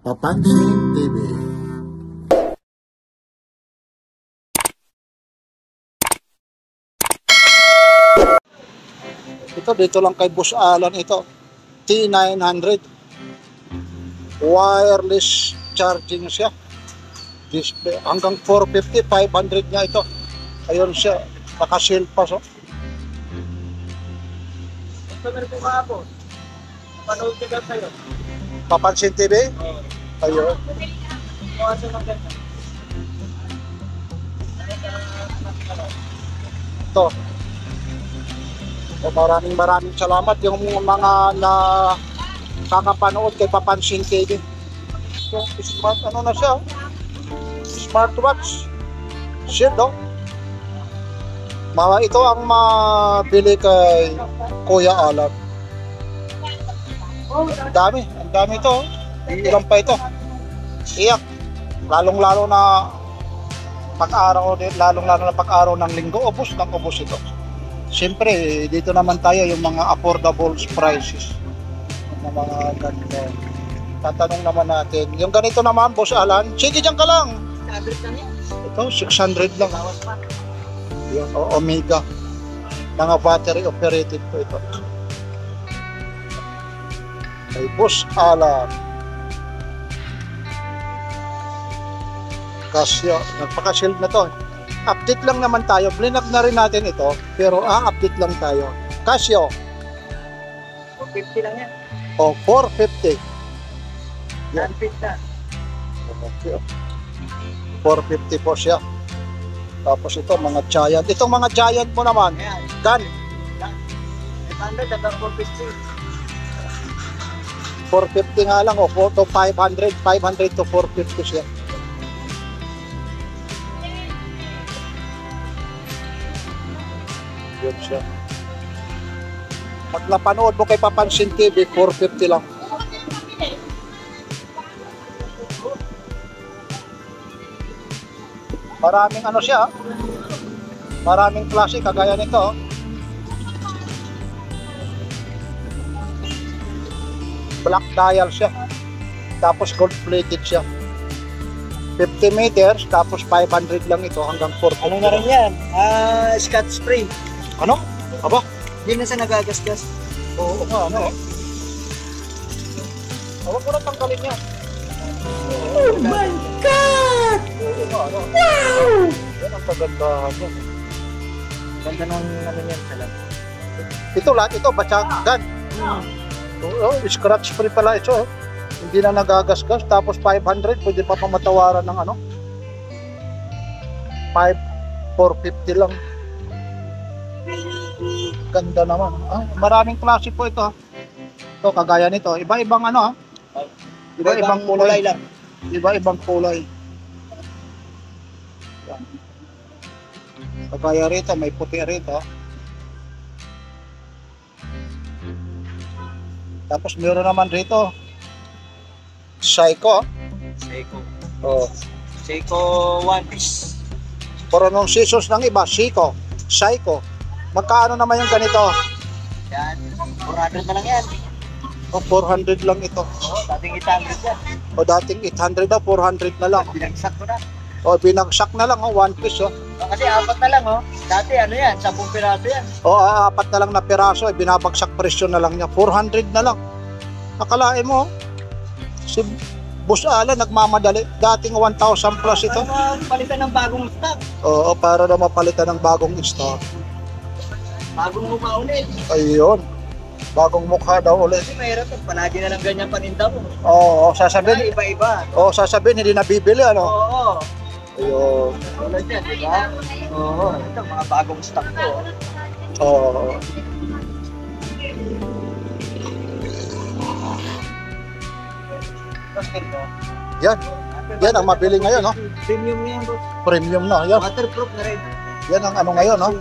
Papansin TV. Ito, dito lang kay Boss Alan ito. T900. Wireless charging siya. Display. Hanggang 450, 500 niya ito. Ayun siya. Naka-shield pa so. Customer ko kahapon. Panood ka kayo. Papansin TV? Oo. Ayun. Kaso maganda. Ito. So, maraming salamat yung mga na kakapanood kay Papansin TV. So, smart ano na siya? Smartwatch. Shield, oh. Ito ang mabili kay Kuya Alan. Ang dami ito. Ilan pa ito? Iyak. Lalong-lalo na pag-araw ng linggo, ubos ito. Siyempre, dito naman tayo yung mga affordable prices. Yung mga ganito. Tatanong naman natin. Yung ganito naman, Boss Alan, sige dyan ka lang. 600 lang yan. Ito, 600 lang. Bawas pa. Yung Omega. Mga battery operated po ito. Kay Boss Alan. Casio. Nagpaka-shield na to. Update lang naman tayo. Blinag na rin natin ito. Pero update lang tayo. Casio. 450 lang yan. O, 450. Yan. Unfit na. Okay. 450 po siya. Tapos ito, mga giant. Itong mga giant mo naman. Ayan. Gan. 500 hanggang 450. 450 nga lang. O, 4 to 500. 500 to 450 siya. Yun siya. Pag napanood mo kay Papansin TV, 450 lang. Maraming ano siya. Maraming klase kagaya nito. Black dial siya. Tapos gold plated siya. 50 meters tapos 500 lang ito hanggang 450. Ano na rin yan? Scotch spray. Ano? Aba? Hindi na siya nagagasgas. Oo nga, ano? Huwag mo na tanggalin yan. Oh my God! Oo nga, ano? Wow! Yan ang kagandahan mo. Ganda ng ano yan pala. Ito lahat ito, batsagan. Oo, scratch free pala ito. Hindi na nagagasgas. Tapos 500, pwede pa pamatawaran ng ano? 450 lang. Ganda naman. Maraming klase po ito. Ito, kagaya nito. Iba-ibang ano, Iba-ibang kulay lang. Iba-ibang kulay. Yan. Kagaya rito, may puti rito. Tapos meron naman rito Seiko. Seiko. Oh. Seiko One Piece. Pronunciations ng iba, Seiko, Seiko. Magkano naman yung ganito? Yan. 400 na lang yan. O 400 lang ito. Oo, dating 800 yan. O dating 800 na, 400 na lang. Binagsak ko na. O binagsak na lang, one piece. Kasi 4 na lang, oh. Dati ano yan, 10 piraso yan. O 4 na lang na piraso, binabagsak presyo na lang niya. 400 na lang. Akalain mo, si Boss Alan nagmamadali. Dating 1,000 plus ito. Para palitan ng bagong stock. Oo, para na mapalitan ng bagong stock. Bagong mukha ulit. Ayun. Bagong mukha daw ulit. Kasi mahirap pag palagi na lang ganyan paninda mo. Oo, sasabihin. Iba-iba. Oo, sasabihin hindi nabibili ano. Oo. Ayun. Tulad yan, di ba? Oo. Ito, mga bagong stock to. Oo. Tapos ito. Yan. Yan ang mabili ngayon, no? Premium na yan, bro. Premium na. Yan. Waterproof na rin. Yan ang ano ngayon, no?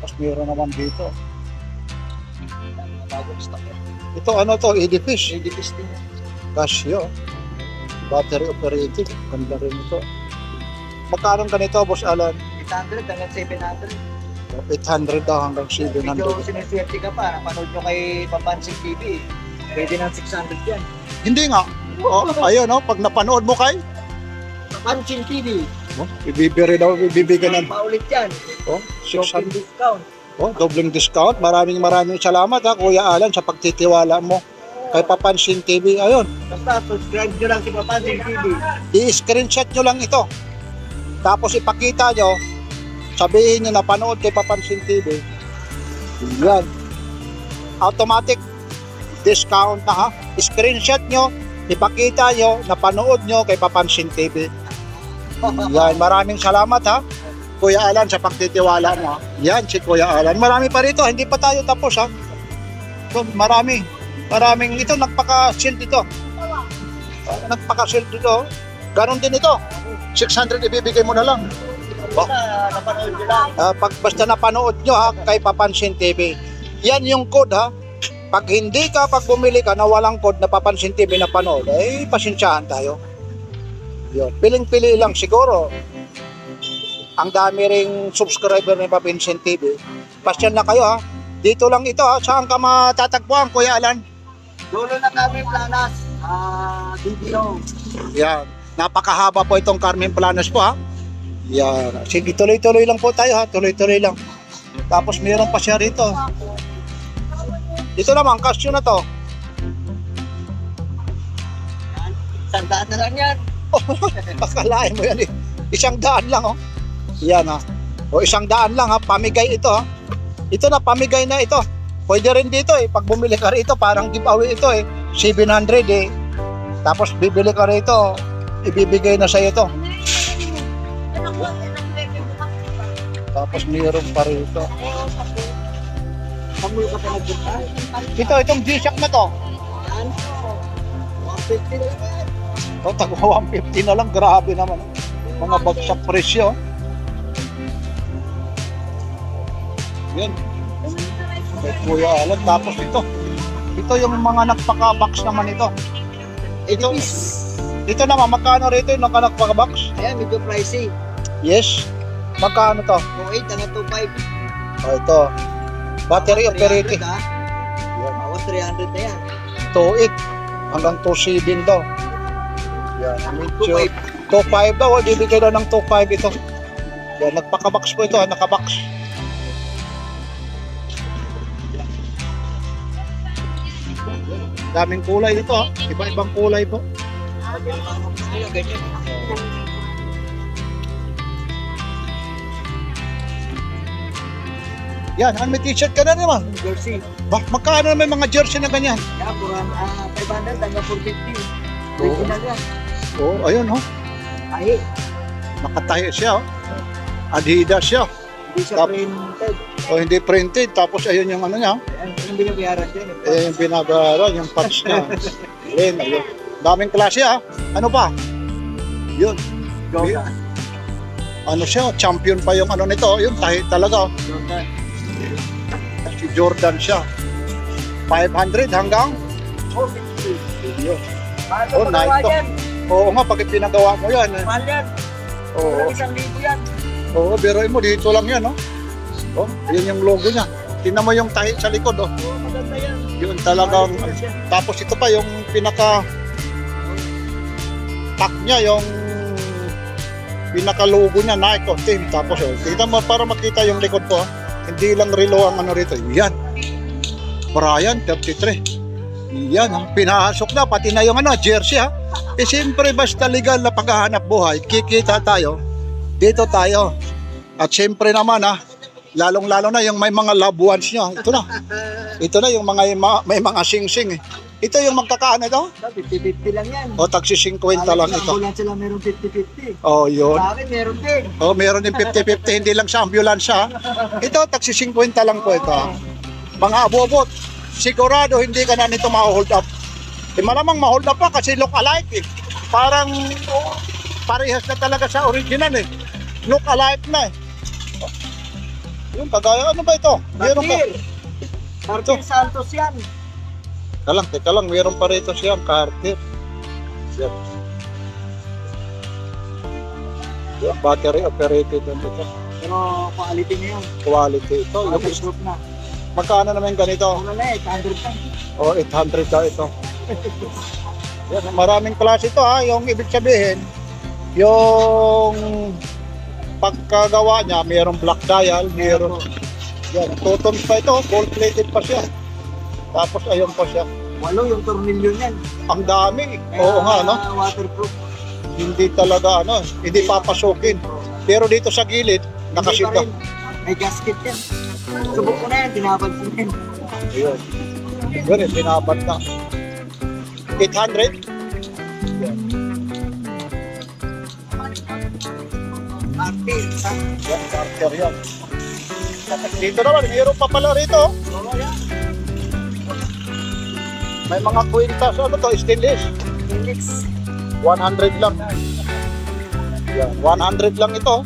Tapos meron naman dito. Bagong stock yan. Ito ano to? Edifice. Edifice din. Casio. Battery operated. Ganda rin ito. Magkano ganito, Boss Alan? 800 hanggang 700. 800 daw hanggang Medyo 700. siniswerte ka pa. Napanood nyo kay Papansin TV. Pwede ng 600 yan. Hindi nga. Oh, ayun, oh, pag napanood mo kay, Papansin TV. oh, ibibigyan ng Paulit yan. oh, Shopping 600. discount. Oh, dobleng discount. Maraming salamat ha, Kuya Alan, sa pagtitiwala mo kay Papansin TV. Ayun, Basta subscribe nyo lang si Papansin TV. i-screenshot nyo lang ito. Tapos ipakita nyo, sabihin nyo na panood kay Papansin TV. Yan. Automatic discount na ha. Screenshot nyo, ipakita nyo na panood nyo kay Papansin TV. Yan, maraming salamat ha, Kuya Alan, sa pagtitiwala mo. Yan, si Kuya Alan. Marami pa rito, hindi pa tayo tapos ha. So, maraming ito, nagpaka-shield ito. Nagpaka-shield ito. Ganon din ito. 600 ibibigay mo na lang. Basta napanood nyo lang. Basta napanood nyo ha, kay Papansin TV. Yan yung code ha. Pag bumili ka na walang code na Papansin TV na panood, eh, pasensyahan tayo. Yun. Piling-pili lang siguro. Ang dami ring subscriber ng Papansin TV. Pasyan na kayo ha. Dito lang ito ha. Saan ka matatagpuan, Kuya Alan? Dulo na kami planas. BDO. Yan. Napakahaba po itong Carmen Planas po ha. Yan. Sige, tuloy-tuloy lang po tayo ha. Tuloy-tuloy lang. Tapos mayroon pa siya rito. Dito naman, Casio na to. Sandaan na lang yan. Akalain mo yan eh. 100 lang oh. Yan ha. O 100 lang ha. Pamigay ito ha. Ito na, pamigay na ito. Pwede rin dito eh. Pag bumili ka rito, parang giveaway ito eh. 700 eh. Tapos bibili ka rito, ibibigay na sa'yo ito. Tapos mayroon pa rito. Pamulo ka pa nagpunta. Itong G-Shock na to. Yan. 150 na yan. O, tagwa 150 na lang. Grabe naman. Mga bagsak presyo. Yan. May Kuya Alan. Tapos ito yung mga nagpaka-box naman ito. Ito naman, magkano rito yung nagpaka-box? Ayan, medyo pricey. Yes. Magkano to? 2.8 hanggang 2.5. O, ito. Battery operated. Ha? Yan. Bawas 300 na yan. 2.8 hanggang 2.7 daw. Yan. Medyo 2.5. 2.5 daw. Bibigay daw ng 2.5 ito. Yan. Nagpaka-box po ito. Naka-box. Daming kulay dito ha. Iba-ibang kulay po. Ayan, ganyan. Yan. May t-shirt ka na naman. Jersey. Magkano may mga jersey na ganyan? Yan, purang 500 hanggang 450. Oo. Original yan. Oo. Ayun ho. Ay, Nakatahi siya. Adidas siya. hindi siya Tap- printed. O hindi printed. Tapos ayun yung ano niya. Ayan, yung binabayaran dyan. Yung binagaran, yung patch niya. Ayun. Daming klase ha. Ano pa? Yun. Jordan. Ano siya? Champion pa yung ano nito. Yung tahi talaga. Jordan. Si Jordan siya. 500 hanggang? 450. Yun. Mahal Oh, ko magawa nice to. yan. Oo nga, pag pinagawa mo yan. Eh. Mahal yan. Oo. 1,000 yan. Oo, biroin mo. Dito lang yan. Oh. Oh, yun yung logo niya. Tingnan mo yung tahi sa likod. Oh. Oo, maganda yan. Yun talagang. Tapos ito pa yung pinaka pack niya, yung pinaka logo niya, Nike oh, team. Tapos oh, tingnan mo para makita yung likod ko. Hindi lang relo ang ano rito. Yan. Brian 33. Yan, pinahasok na pati na yung ano, jersey ha. Eh siyempre basta legal na paghahanap buhay, kikita tayo. Dito tayo. At siyempre naman ha, lalong-lalo na yung may mga loved ones niya. Ito na. Ito na yung may mga sing-sing eh. Ito yung magkakaano ito? 50-50 lang yan. O tagsi 50 lang ito. Ambulance lang meron 50-50. Oh, yun. Sa akin meron din. Oh, meron din 50-50, hindi lang sa ambulansya. Ito, tagsi 50 lang po ito. Mga abobot, sigurado hindi ka na nito ma-hold up. Eh, malamang ma-hold up pa kasi look alike eh. Parang parehas na talaga sa original eh. Look alike na eh. Yung kagaya, ano ba ito? Meron pa. Cartier Santos yan. Teka lang, meron pa rito siyang Cartier. Yan. Yung battery operated ano ito. Pero quality niya yun. Quality ito. Yung Waterproof na. magkano naman ganito? Ano na eh, 100 lang. O 800 daw ito. Yan, maraming klase ito ha. Yung ibig sabihin, yung pagkagawa niya, mayroong black dial, mayroong yan, 2 tons pa ito, gold plated pa siya. Tapos ayun pa siya. 8 yung tornilyo niyan. Ang dami. Oo nga, no? Waterproof. Hindi talaga, hindi papasukin. Pero dito sa gilid, Hindi nakasit pa rin. May gasket yan. Subok ko na yan, tinapansin yan. Ayun. Ganun, binabad na. 800? Yan. Arte, ha? Yan, starter yan. Tapos dito naman, mayroon pa pala rito. Oo, yan. May mga kwintas, ano to, stainless. Phoenix. 100 lang. Yan, 100 lang ito.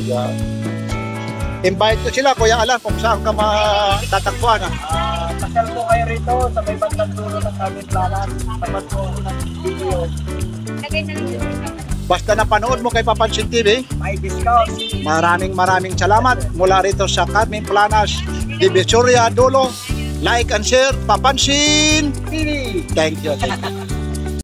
Yan. Invite ko sila, Kuya Alan, kung saan ka matatagpuan. Pasal po kayo rito sa may bandang dulo ng Carmen Planas. Tapat po ako ng video. Basta napanood mo kay Papansin TV, May discount. maraming salamat mula rito sa Carmen Planas, Divisoria, Dulo. Like and share, Papansin. TV. Thank you.